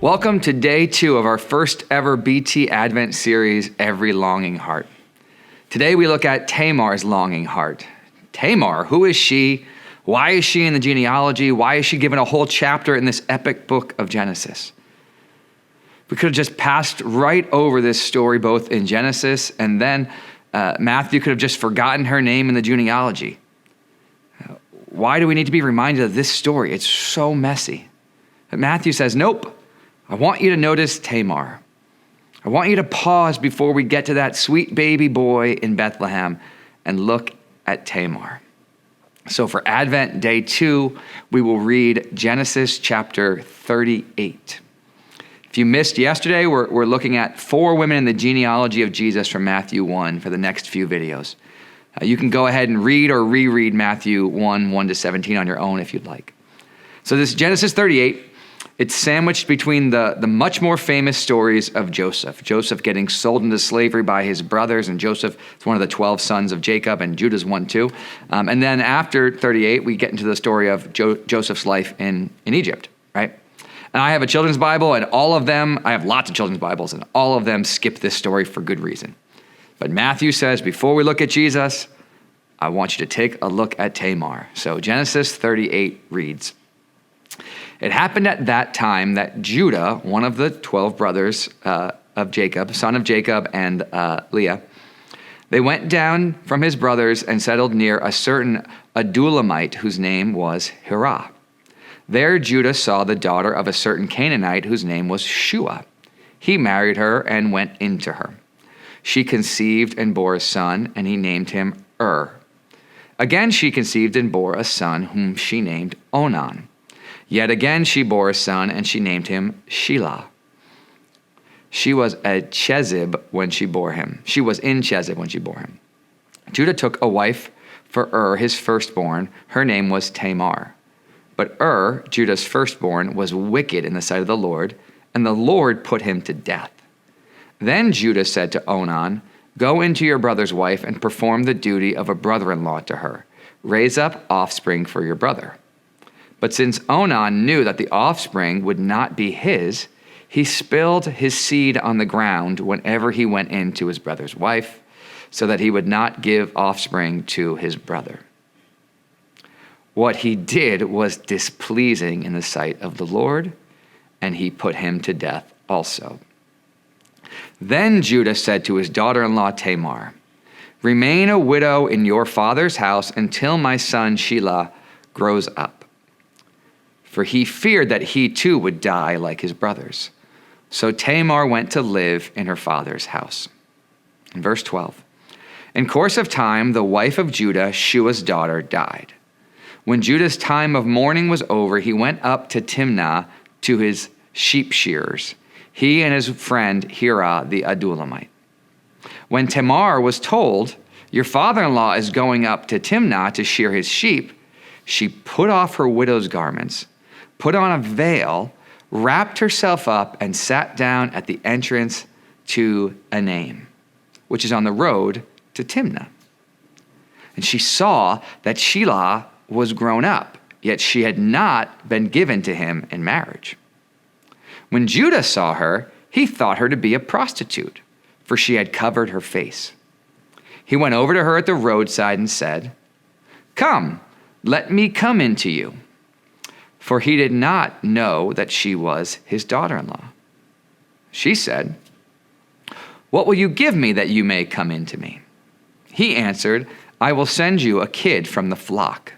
Welcome to day 2 of our first ever BT Advent series, Every Longing Heart. Today we look at Tamar's longing heart. Tamar, who is she? Why is she in the genealogy? Why is she given a whole chapter in this epic book of Genesis? We could have just passed right over this story both in Genesis and then Matthew could have just forgotten her name in the genealogy. Why do we need to be reminded of this story? It's so messy. But Matthew says, nope. I want you to notice Tamar. I want you to pause before we get to that sweet baby boy in Bethlehem and look at Tamar. So for Advent Day 2, we will read Genesis chapter 38. If you missed yesterday, we're looking at 4 women in the genealogy of Jesus from Matthew 1 for the next few videos. You can go ahead and read or reread Matthew 1 to 17 on your own if you'd like. So this Genesis 38, it's sandwiched between the much more famous stories of Joseph. Joseph getting sold into slavery by his brothers, and Joseph is one of the 12 sons of Jacob, and Judah's one too. And then after 38, we get into the story of Joseph's life in Egypt, right? And I have a children's Bible, and all of them, I have lots of children's Bibles, and all of them skip this story for good reason. But Matthew says, before we look at Jesus, I want you to take a look at Tamar. So Genesis 38 reads, "It happened at that time that Judah, one of the 12 brothers of Jacob, son of Jacob and Leah, they went down from his brothers and settled near a certain Adulamite whose name was Hirah. There Judah saw the daughter of a certain Canaanite whose name was Shua. He married her and went into her. She conceived and bore a son, and he named him Again she conceived and bore a son, whom she named Onan. Yet again she bore a son, and she named him Shelah. She was in Chezib when she bore him. Judah took a wife for his firstborn. Her name was Tamar. But Judah's firstborn, was wicked in the sight of the Lord, and the Lord put him to death. Then Judah said to Onan, go into your brother's wife and perform the duty of a brother-in-law to her. Raise up offspring for your brother. But since Onan knew that the offspring would not be his, he spilled his seed on the ground whenever he went in to his brother's wife, so that he would not give offspring to his brother. What he did was displeasing in the sight of the Lord, and he put him to death also. Then Judah said to his daughter-in-law Tamar, remain a widow in your father's house until my son Shelah grows up. For he feared that he too would die like his brothers. So Tamar went to live in her father's house. In verse 12, in course of time, the wife of Judah, Shua's daughter, died. When Judah's time of mourning was over, he went up to Timnah to his sheep shearers, he and his friend Hirah the Adulamite. When Tamar was told, your father-in-law is going up to Timnah to shear his sheep, she put off her widow's garments, put on a veil, wrapped herself up, and sat down at the entrance to Enaim, which is on the road to Timnah. And she saw that Shelah was grown up, yet she had not been given to him in marriage. When Judah saw her, he thought her to be a prostitute, for she had covered her face. He went over to her at the roadside and said, come, let me come in to you. For he did not know that she was his daughter-in-law. She said, what will you give me that you may come in to me? He answered, I will send you a kid from the flock.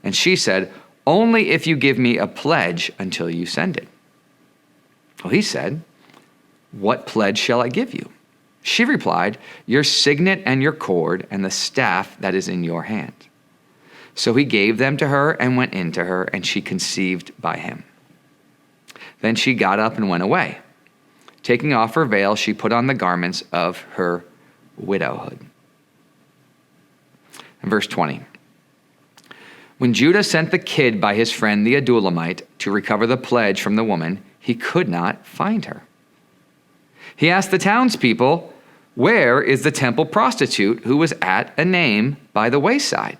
And she said, only if you give me a pledge until you send it. Well, he said, what pledge shall I give you? She replied, your signet and your cord and the staff that is in your hand. So he gave them to her and went in to her, and she conceived by him. Then she got up and went away. Taking off her veil, she put on the garments of her widowhood. In verse 20. When Judah sent the kid by his friend the Adulamite to recover the pledge from the woman, he could not find her. He asked the townspeople, where is the temple prostitute who was at Enaim by the wayside?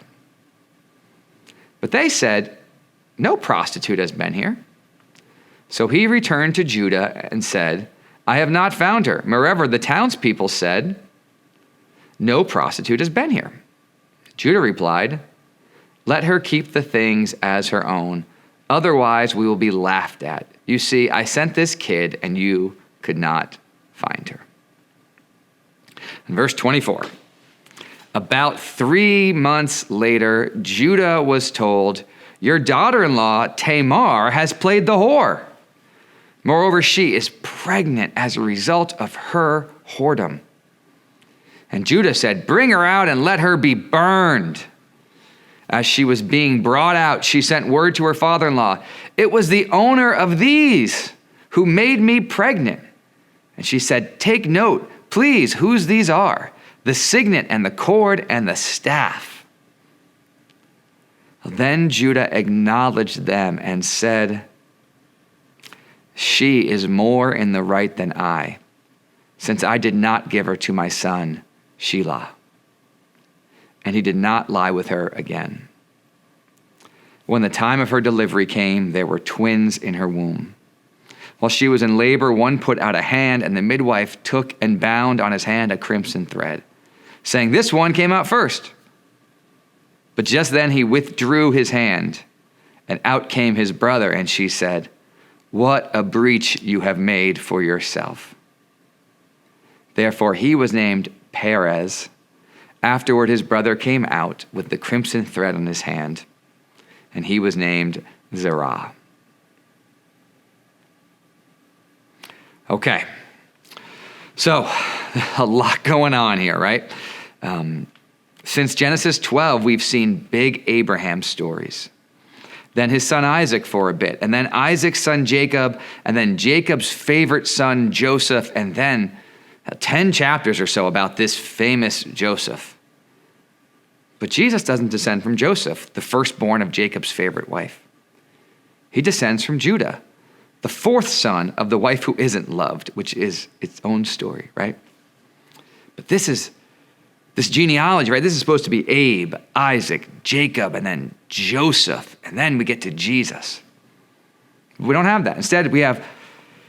But they said, no prostitute has been here. So he returned to Judah and said, I have not found her. Moreover, the townspeople said, no prostitute has been here. Judah replied, let her keep the things as her own. Otherwise, we will be laughed at. You see, I sent this kid and you could not find her. In verse 24, about 3 months later, Judah was told, your daughter-in-law, Tamar, has played the whore. Moreover, she is pregnant as a result of her whoredom. And Judah said, bring her out and let her be burned. As she was being brought out, she sent word to her father-in-law, it was the owner of these who made me pregnant. And she said, take note, please, whose these are, the signet and the cord and the staff. Then Judah acknowledged them and said, she is more in the right than I, since I did not give her to my son, Shelah. And he did not lie with her again. When the time of her delivery came, there were twins in her womb. While she was in labor, one put out a hand, and the midwife took and bound on his hand a crimson thread, saying, this one came out first. But just then he withdrew his hand, and out came his brother, and she said, what a breach you have made for yourself. Therefore he was named Perez. Afterward his brother came out with the crimson thread on his hand, and he was named Zerah. Okay, so a lot going on here, right? Since Genesis 12, we've seen big Abraham stories. Then his son Isaac for a bit, and then Isaac's son Jacob, and then Jacob's favorite son Joseph, and then 10 chapters or so about this famous Joseph. But Jesus doesn't descend from Joseph, the firstborn of Jacob's favorite wife. He descends from Judah, the fourth son of the wife who isn't loved, which is its own story, right? But this genealogy, right? This is supposed to be Abe, Isaac, Jacob, and then Joseph, and then we get to Jesus. We don't have that. Instead,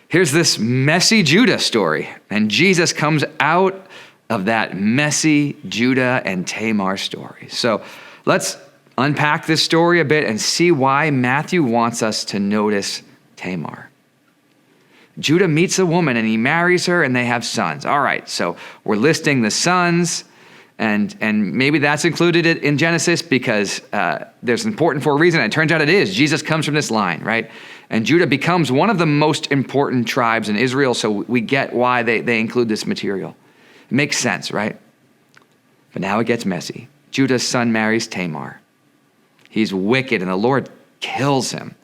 here's this messy Judah story, and Jesus comes out of that messy Judah and Tamar story. So let's unpack this story a bit and see why Matthew wants us to notice Tamar. Judah meets a woman and he marries her and they have sons. All right, so we're listing the sons, and maybe that's included in Genesis because there's important for a reason. It turns out it is. Jesus comes from this line, right? And Judah becomes one of the most important tribes in Israel, so we get why they include this material. It makes sense, right? But now it gets messy. Judah's son marries Tamar. He's wicked and the Lord kills him,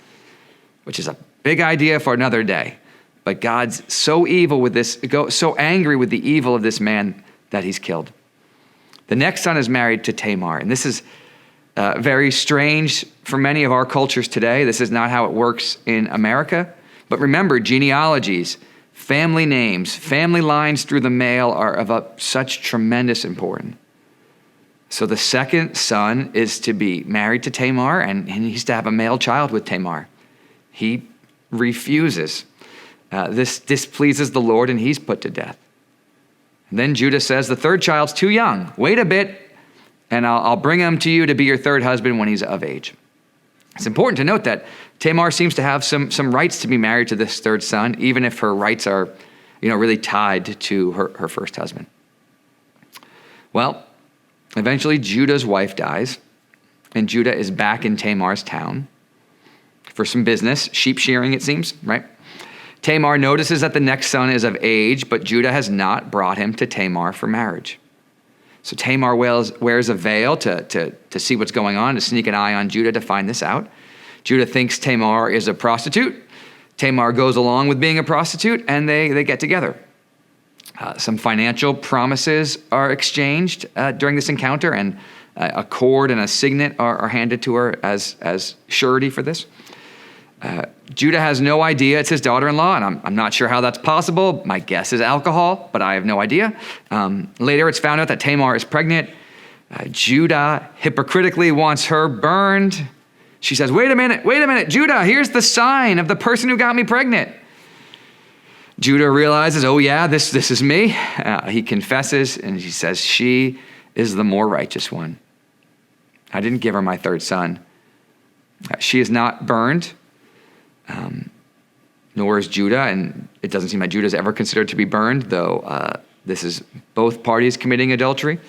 which is a big idea for another day. But God's so evil with this, so angry with the evil of this man that he's killed. The next son is married to Tamar, and this is very strange for many of our cultures today. This is not how it works in America. But remember, genealogies, family names, family lines through the male are of such tremendous importance. So the second son is to be married to Tamar, and he's to have a male child with Tamar. He refuses. This displeases the Lord, and he's put to death. And then Judah says, the third child's too young. Wait a bit, and I'll bring him to you to be your third husband when he's of age. It's important to note that Tamar seems to have some rights to be married to this third son, even if her rights are, really tied to her first husband. Well, eventually Judah's wife dies, and Judah is back in Tamar's town for some business, sheep shearing, it seems, right? Tamar notices that the next son is of age, but Judah has not brought him to Tamar for marriage. So Tamar wears a veil to see what's going on, to sneak an eye on Judah to find this out. Judah thinks Tamar is a prostitute. Tamar goes along with being a prostitute, and they get together. Some financial promises are exchanged during this encounter, and a cord and a signet are handed to her as surety for this. Judah has no idea it's his daughter-in-law, and I'm not sure how that's possible. My guess is alcohol, but I have no idea. Later, it's found out that Tamar is pregnant. Judah hypocritically wants her burned, She says, wait a minute, Judah, here's the sign of the person who got me pregnant. Judah realizes, oh yeah, this is me. He confesses and he says, she is the more righteous one. I didn't give her my third son. She is not burned, nor is Judah, and it doesn't seem like Judah is ever considered to be burned, though this is both parties committing adultery.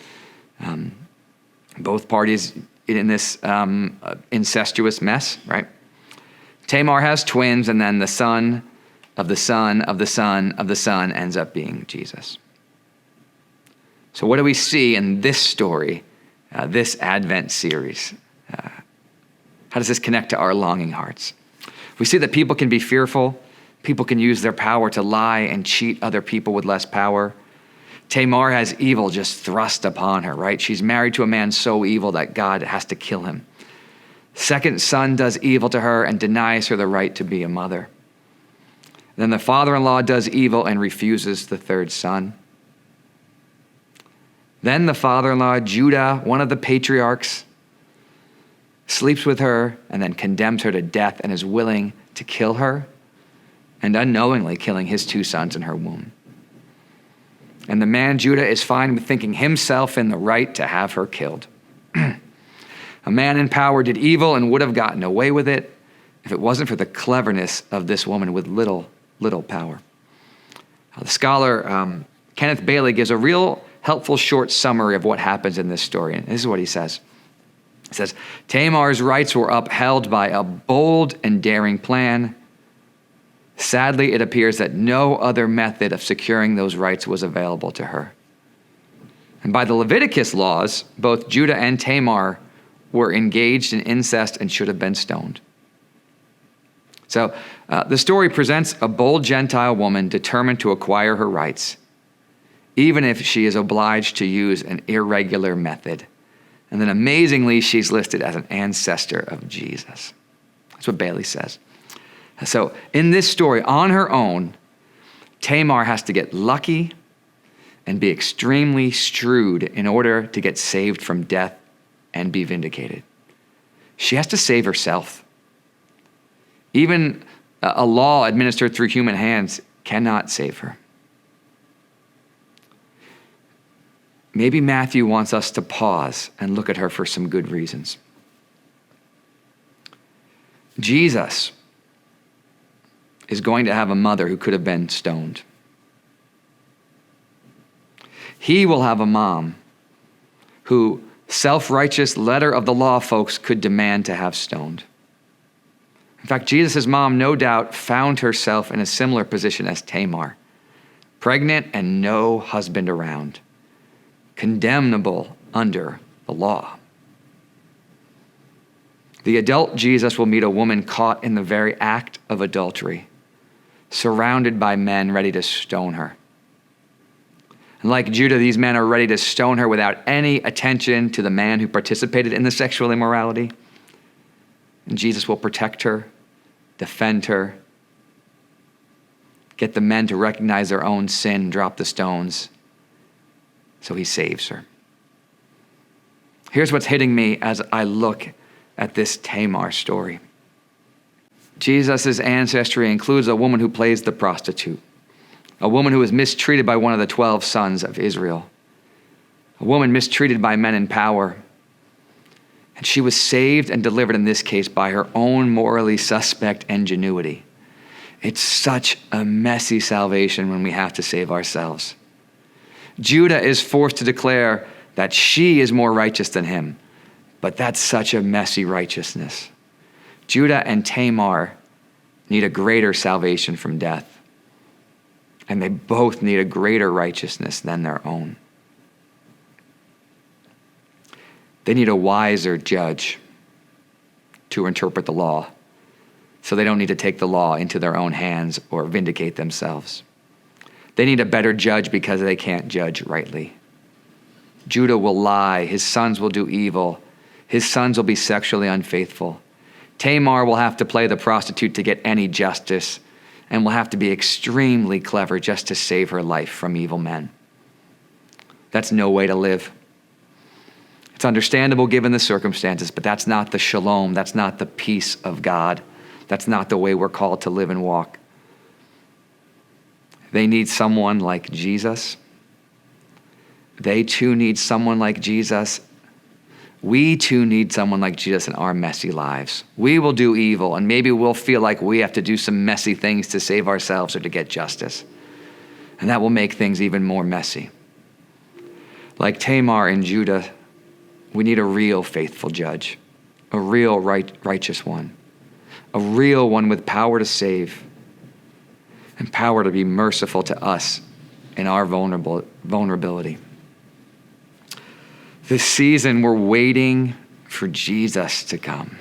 Both parties in this incestuous mess, right? Tamar has twins, and then the son of the son of the son of the son ends up being Jesus. So what do we see in this story, this Advent series? How does this connect to our longing hearts? We see that people can be fearful. People can use their power to lie and cheat other people with less power. Tamar has evil just thrust upon her, right? She's married to a man so evil that God has to kill him. Second son does evil to her and denies her the right to be a mother. Then the father-in-law does evil and refuses the third son. Then the father-in-law, Judah, one of the patriarchs, sleeps with her and then condemns her to death and is willing to kill her, and unknowingly killing his two sons in her womb. And the man Judah is fine with thinking himself in the right to have her killed. A man in power did evil and would have gotten away with it if it wasn't for the cleverness of this woman with little power. The scholar Kenneth Bailey gives a real helpful short summary of what happens in this story. And this is what he says. He says, Tamar's rights were upheld by a bold and daring plan. Sadly, it appears that no other method of securing those rights was available to her. And by the Leviticus laws, both Judah and Tamar were engaged in incest and should have been stoned. So the story presents a bold Gentile woman determined to acquire her rights, even if she is obliged to use an irregular method. And then amazingly, she's listed as an ancestor of Jesus. That's what Bailey says. So in this story, on her own, Tamar has to get lucky and be extremely shrewd in order to get saved from death and be vindicated. She has to save herself. Even a law administered through human hands cannot save her. Maybe Matthew wants us to pause and look at her for some good reasons. Jesus is going to have a mother who could have been stoned. He will have a mom who self-righteous letter of the law folks could demand to have stoned. In fact, Jesus' mom no doubt found herself in a similar position as Tamar, pregnant and no husband around, condemnable under the law. The adult Jesus will meet a woman caught in the very act of adultery, surrounded by men ready to stone her. And like Judah, these men are ready to stone her without any attention to the man who participated in the sexual immorality. And Jesus will protect her, defend her, get the men to recognize their own sin, drop the stones. So he saves her. Here's what's hitting me as I look at this Tamar story. Jesus' ancestry includes a woman who plays the prostitute, a woman who was mistreated by one of the 12 sons of Israel, a woman mistreated by men in power. And she was saved and delivered in this case by her own morally suspect ingenuity. It's such a messy salvation when we have to save ourselves. Judah is forced to declare that she is more righteous than him, but that's such a messy righteousness. Judah and Tamar need a greater salvation from death, and they both need a greater righteousness than their own. They need a wiser judge to interpret the law, so they don't need to take the law into their own hands or vindicate themselves. They need a better judge because they can't judge rightly. Judah will lie. His sons will do evil. His sons will be sexually unfaithful. Tamar will have to play the prostitute to get any justice and will have to be extremely clever just to save her life from evil men. That's no way to live. It's understandable given the circumstances, but that's not the shalom. That's not the peace of God. That's not the way we're called to live and walk. They need someone like Jesus. They too need someone like Jesus. We too need someone like Jesus in our messy lives. We will do evil, and maybe we'll feel like we have to do some messy things to save ourselves or to get justice. And that will make things even more messy. Like Tamar and Judah, we need a real faithful judge, a real righteous one, a real one with power to save and power to be merciful to us in our vulnerability. This season, we're waiting for Jesus to come.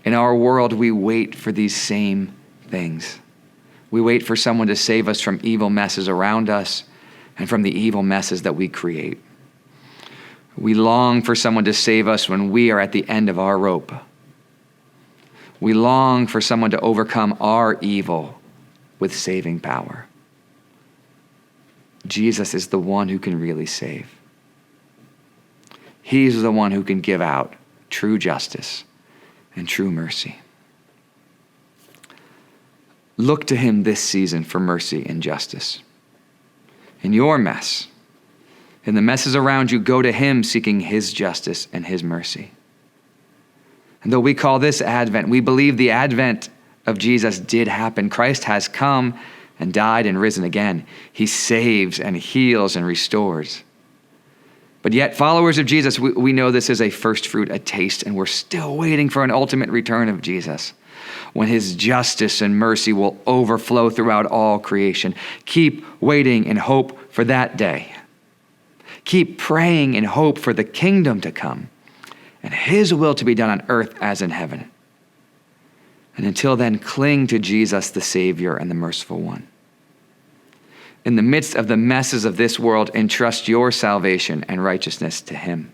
In our world, we wait for these same things. We wait for someone to save us from evil messes around us and from the evil messes that we create. We long for someone to save us when we are at the end of our rope. We long for someone to overcome our evil with saving power. Jesus is the one who can really save. He's the one who can give out true justice and true mercy. Look to him this season for mercy and justice. In your mess, in the messes around you, go to him seeking his justice and his mercy. And though we call this Advent, we believe the advent of Jesus did happen. Christ has come and died and risen again. He saves and heals and restores. But yet, followers of Jesus, we know this is a first fruit, a taste, and we're still waiting for an ultimate return of Jesus, when his justice and mercy will overflow throughout all creation. Keep waiting in hope for that day. Keep praying in hope for the kingdom to come and his will to be done on earth as in heaven. And until then, cling to Jesus, the Savior and the merciful one. In the midst of the messes of this world, entrust your salvation and righteousness to him.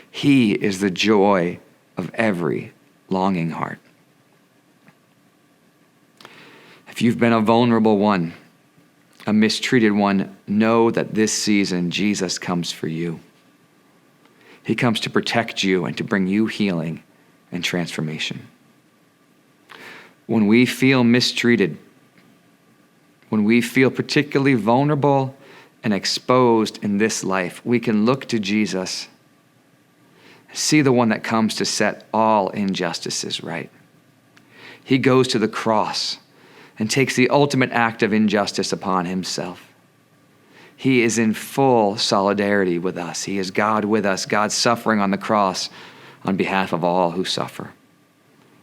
He is the joy of every longing heart. If you've been a vulnerable one, a mistreated one, know that this season Jesus comes for you. He comes to protect you and to bring you healing and transformation. When we feel mistreated, when we feel particularly vulnerable and exposed in this life, we can look to Jesus, see the one that comes to set all injustices right. He goes to the cross and takes the ultimate act of injustice upon himself. He is in full solidarity with us. He is God with us, God suffering on the cross on behalf of all who suffer.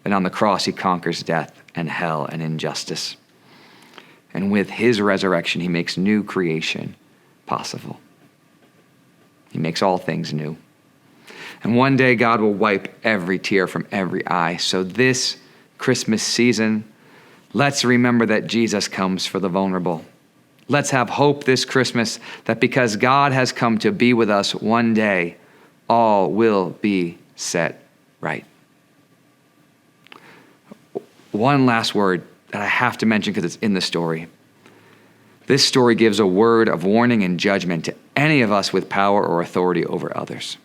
And on the cross, he conquers death and hell and injustice. And with his resurrection, he makes new creation possible. He makes all things new. And one day, God will wipe every tear from every eye. So this Christmas season, let's remember that Jesus comes for the vulnerable. Let's have hope this Christmas that because God has come to be with us one day, all will be set right. One last word that I have to mention because it's in the story. This story gives a word of warning and judgment to any of us with power or authority over others.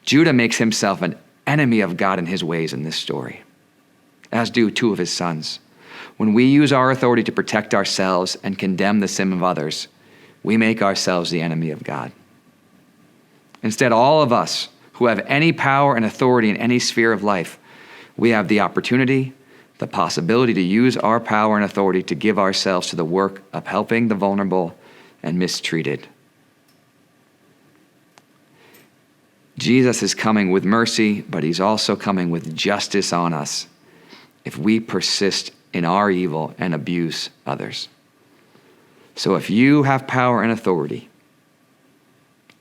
Judah makes himself an enemy of God and his ways in this story, as do two of his sons. When we use our authority to protect ourselves and condemn the sin of others, we make ourselves the enemy of God. Instead, all of us who have any power and authority in any sphere of life, we have the opportunity, the possibility to use our power and authority to give ourselves to the work of helping the vulnerable and mistreated. Jesus is coming with mercy, but he's also coming with justice on us if we persist in our evil and abuse others. So if you have power and authority,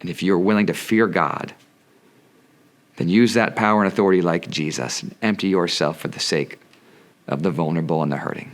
and if you're willing to fear God, then use that power and authority like Jesus and empty yourself for the sake of the vulnerable and the hurting.